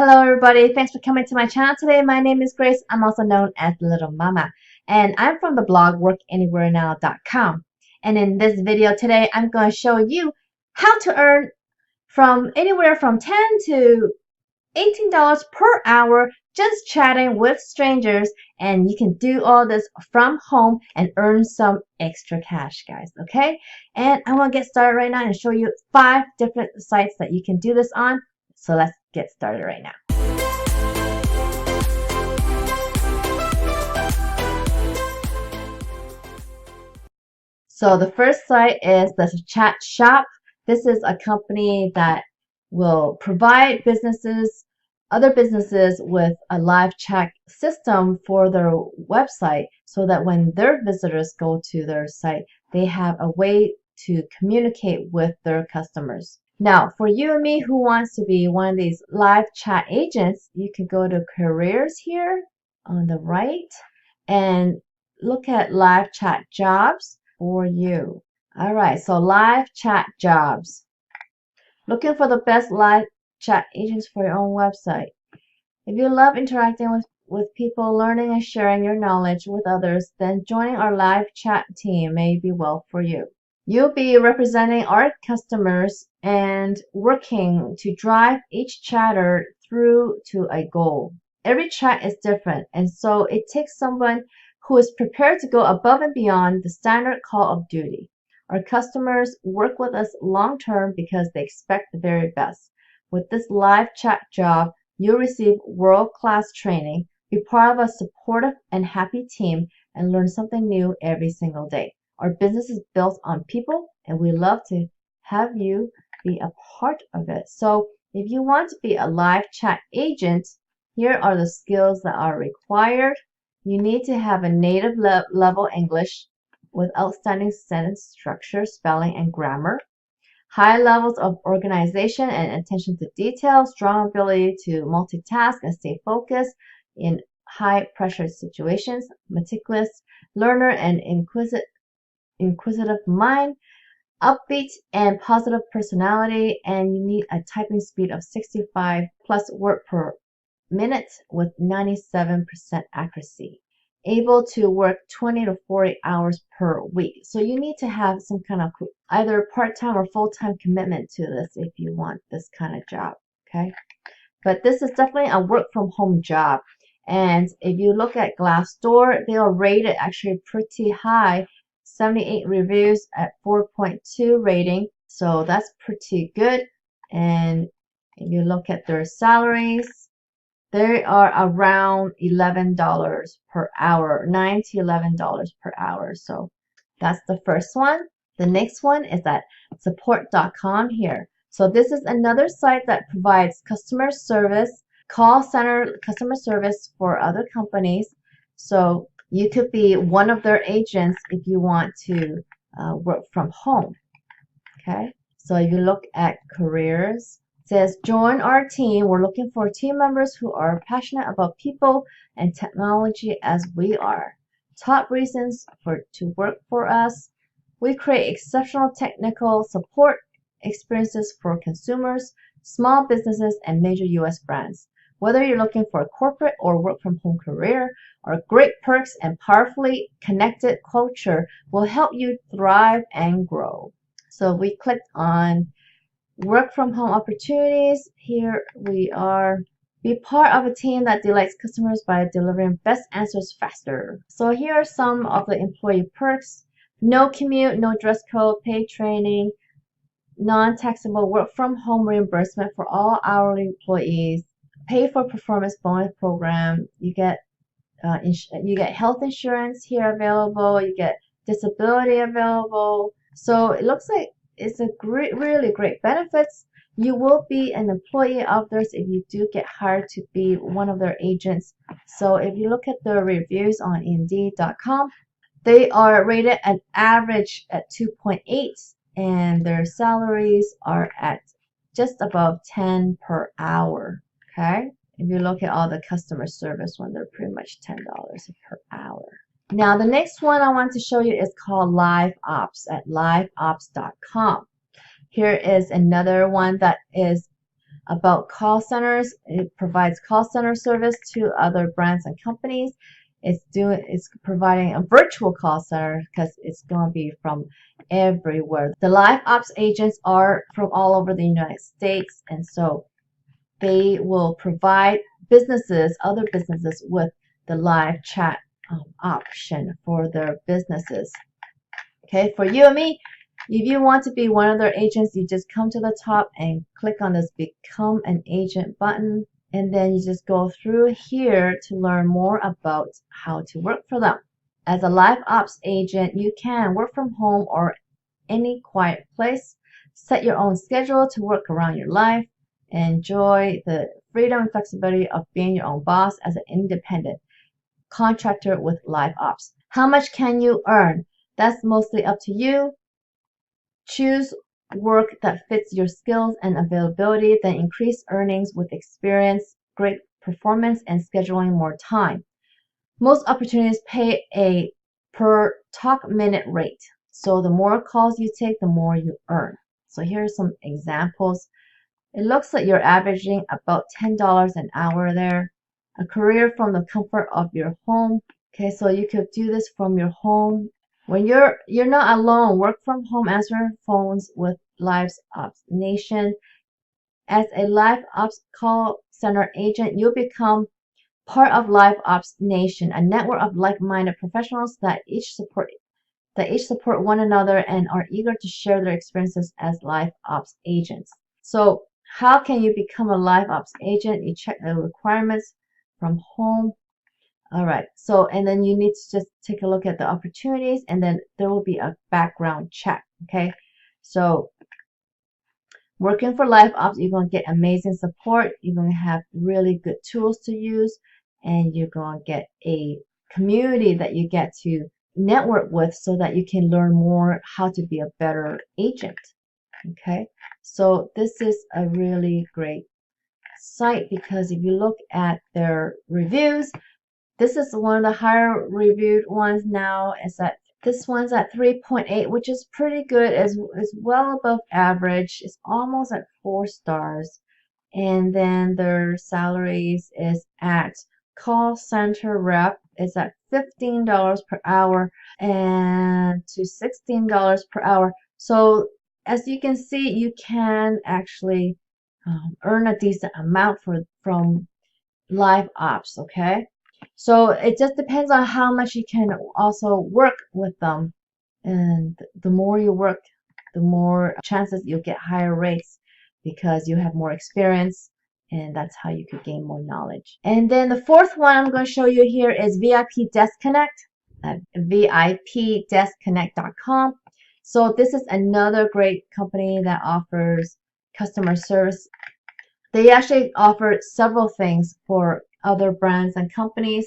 Hello everybody, thanks for coming to my channel today. My name is Grace. I'm also known as Littlemama, and I'm from the blog workanywherenow.com. And in this video today, I'm going to show you how to earn from anywhere from $10 to $18 per hour just chatting with strangers, and you can do all this from home and earn some extra cash, guys. Okay, and I want to get started right now and show you 5 different sites that you can do this on. So let's get started right now. So the first site is the Chat Shop. This is a company that will provide other businesses with a live chat system for their website so that when their visitors go to their site, they have a way to communicate with their customers. Now, for you and me who wants to be one of these live chat agents, you can go to careers here on the right and look at live chat jobs for you. All right, so live chat jobs. Looking for the best live chat agents for your own website. If you love interacting with people, learning and sharing your knowledge with others, then joining our live chat team may be well for you. You'll be representing our customers and working to drive each chatter through to a goal. Every chat is different, and so it takes someone who is prepared to go above and beyond the standard call of duty. Our customers work with us long term because they expect the very best. With this live chat job, you'll receive world-class training, be part of a supportive and happy team, and learn something new every single day. Our business is built on people, and we love to have you be a part of it. So if you want to be a live chat agent, here are the skills that are required. You need to have a native level English with outstanding sentence structure, spelling, and grammar. High levels of organization and attention to detail, strong ability to multitask and stay focused in high-pressure situations, meticulous learner and inquisitive mind, upbeat and positive personality, and you need a typing speed of 65 plus word per minute with 97% accuracy. Able to work 20 to 40 hours per week. So you need to have some kind of either part-time or full-time commitment to this if you want this kind of job, okay? But this is definitely a work-from-home job. And if you look at Glassdoor, they are rated actually pretty high, 78 reviews at 4.2 rating. So that's pretty good. And if you look at their salaries, they are around $11 per hour, $9 to $11 per hour. So that's the first one. The next one is at Supportcom here. So this is another site that provides customer service, call center customer service for other companies. So you could be one of their agents if you want to work from home. Okay. So if you look at careers, says join our team. We're looking for team members who are passionate about people and technology as we are. Top reasons to work for us. We create exceptional technical support experiences for consumers, small businesses, and major US brands. Whether you're looking for a corporate or work from home career, our great perks and powerfully connected culture will help you thrive and grow. So we clicked on work from home opportunities. Here we are. Be part of a team that delights customers by delivering best answers faster. So here are some of the employee perks. No commute, no dress code, paid training, non-taxable work from home reimbursement for all hourly employees, pay for performance bonus program. You get health insurance here available. You get disability available. So it looks like it's a really great benefits. You will be an employee of theirs if you do get hired to be one of their agents. So if you look at the reviews on Indeed.com, they are rated an average at 2.8, and their salaries are at just above 10 per hour. Okay. If you look at all the customer service one, they're pretty much $10 per hour. Now, the next one I want to show you is called LiveOps at liveops.com. Here is another one that is about call centers. It provides call center service to other brands and companies. It's providing a virtual call center because it's going to be from everywhere. The LiveOps agents are from all over the United States, and so they will provide other businesses, with the live chat option for their businesses. Okay, for you and me, if you want to be one of their agents, you just come to the top and click on this Become an Agent button, and then you just go through here to learn more about how to work for them. As a LiveOps agent, you can work from home or any quiet place, set your own schedule to work around your life, and enjoy the freedom and flexibility of being your own boss as an independent contractor with LiveOps. How much can you earn? That's mostly up to you. Choose work that fits your skills and availability, then increase earnings with experience, great performance, and scheduling more time. Most opportunities pay a per talk minute rate. So the more calls you take, the more you earn. So here are some examples. It looks like you're averaging about $10 an hour there. A career from the comfort of your home. Okay, so you could do this from your home. When you're not alone, work from home, answer phones with LiveOps Nation. As a LiveOps call center agent, you'll become part of LiveOps Nation, a network of like-minded professionals that each support one another and are eager to share their experiences as LiveOps agents. So how can you become a LiveOps agent? You check the requirements from home. All right, so and then you need to just take a look at the opportunities, and then there will be a background check. Okay, so working for LiveOps, you're going to get amazing support. You're going to have really good tools to use, and you're going to get a community that you get to network with so that you can learn more how to be a better agent. Okay, so this is a really great site because if you look at their reviews, this is one of the higher reviewed ones now. This one's at 3.8, which is pretty good. It's well above average. It's almost at 4 stars. And then their salaries is at call center rep is at $15 per hour and to $16 per hour. So as you can see, you can actually earn a decent amount from LiveOps. Okay. So it just depends on how much you can also work with them. And the more you work, the more chances you'll get higher rates because you have more experience, and that's how you could gain more knowledge. And then the fourth one I'm going to show you here is VIP Desk Connect at VIPDeskConnect.com. So this is another great company that offers customer service. They actually offer several things for other brands and companies.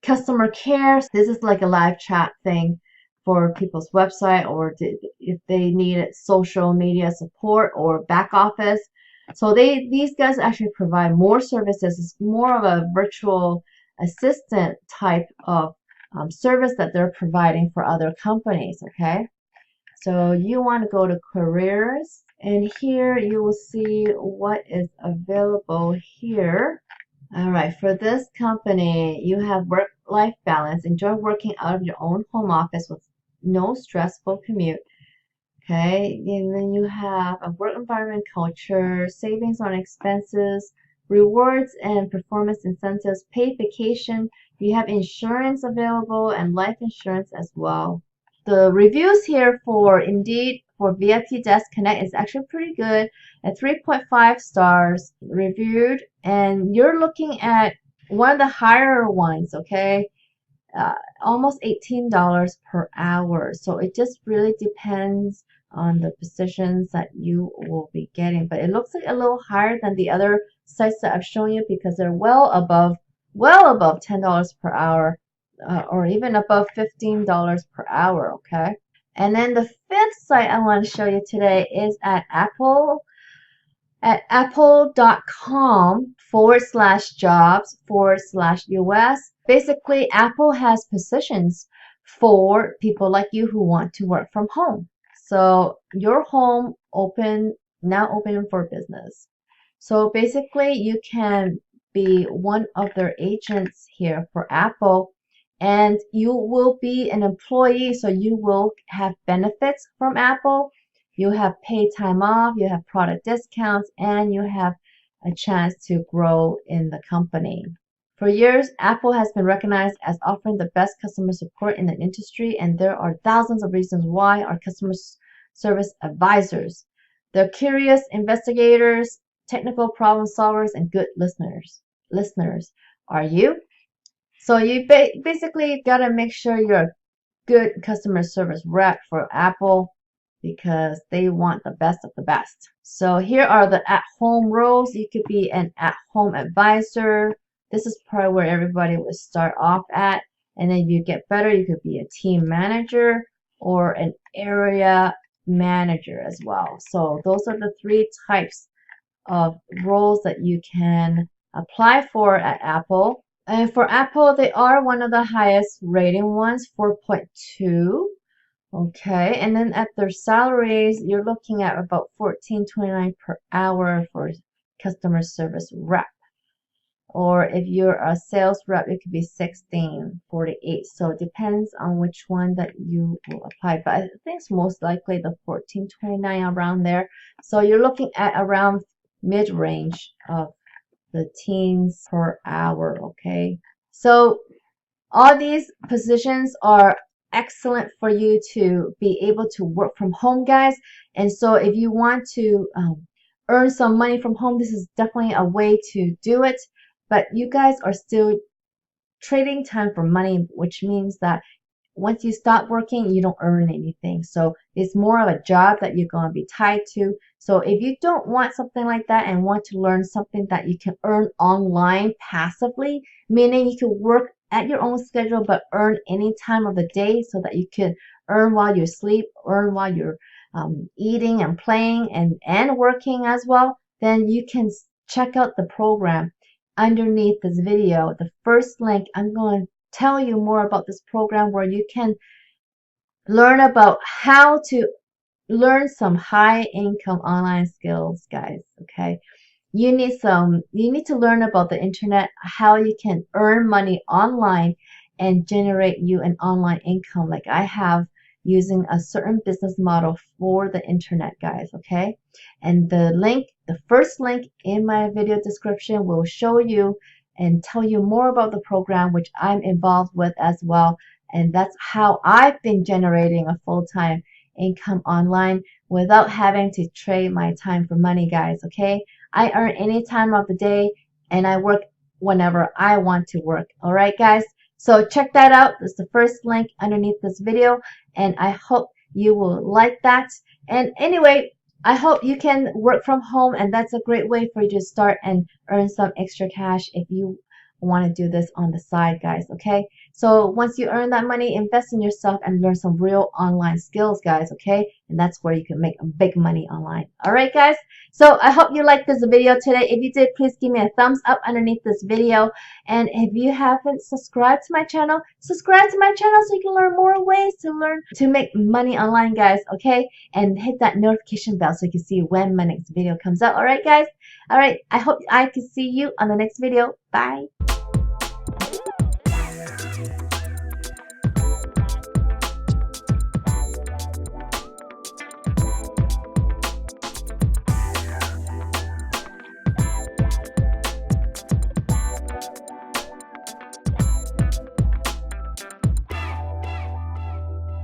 Customer care, this is like a live chat thing for people's website, or if they need social media support or back office. So these guys actually provide more services. It's more of a virtual assistant type of service that they're providing for other companies. Okay, so you want to go to careers, and here you will see what is available here. All right, for this company, you have work-life balance. Enjoy working out of your own home office with no stressful commute. Okay, and then you have a work environment culture, savings on expenses, rewards and performance incentives, paid vacation. You have insurance available and life insurance as well. The reviews here for Indeed for VIP Desk Connect is actually pretty good at 3.5 stars reviewed, and you're looking at one of the higher ones. Okay, almost $18 per hour. So it just really depends on the positions that you will be getting, but it looks like a little higher than the other sites that I've shown you because they're well above $10 per hour, or even above $15 per hour. Okay, and then the fifth site I want to show you today is at apple.com/jobs/US. Basically, Apple has positions for people like you who want to work from home. So your home now open for business. So basically, you can be one of their agents here for Apple, and you will be an employee, so you will have benefits from Apple. You have paid time off, you have product discounts, and you have a chance to grow in the company. For years, Apple has been recognized as offering the best customer support in the industry, and there are thousands of reasons why our customer service advisors. They're curious investigators, technical problem solvers, and good listeners. Listeners, are you? So you basically got to make sure you're a good customer service rep for Apple because they want the best of the best. So here are the at-home roles. You could be an at-home advisor. This is probably where everybody would start off at. And then you get better, you could be a team manager or an area manager as well. So those are the three types of roles that you can apply for at Apple. And for Apple, they are one of the highest rating ones, 4.2. Okay, and then at their salaries, you're looking at about $14.29 per hour for customer service rep. Or if you're a sales rep, it could be $16.48. So it depends on which one that you will apply. But I think it's most likely the $14.29 around there. So you're looking at around mid-range of the teens per hour. Okay, so all these positions are excellent for you to be able to work from home, guys. And so if you want to earn some money from home, this is definitely a way to do it. But you guys are still trading time for money, which means that once you stop working, you don't earn anything. So it's more of a job that you're going to be tied to. So if you don't want something like that and want to learn something that you can earn online passively, meaning you can work at your own schedule but earn any time of the day so that you can earn while you sleep, earn while you're eating and playing and working as well, then you can check out the program underneath this video. The first link, I'm going to tell you more about this program where you can learn about how to learn some high income online skills, guys. Okay, you need to learn about the internet, how you can earn money online and generate you an online income like I have using a certain business model for the internet, guys. Okay, and the first link in my video description will show you and tell you more about the program which I'm involved with as well. And that's how I've been generating a full-time income online without having to trade my time for money, guys. Okay, I earn any time of the day and I work whenever I want to work. All right, guys, so check that out. That's the first link underneath this video, and I hope you will like that. And anyway, I hope you can work from home, and that's a great way for you to start and earn some extra cash if you want to do this on the side, guys. Okay, so once you earn that money, invest in yourself and learn some real online skills, guys. Okay, and that's where you can make big money online. All right, guys, so I hope you liked this video today. If you did, please give me a thumbs up underneath this video, and if you haven't subscribed to my channel, subscribe to my channel so you can learn more ways to make money online, guys. Okay, and hit that notification bell so you can see when my next video comes out. All right, guys. All right, I hope I can see you on the next video. Bye.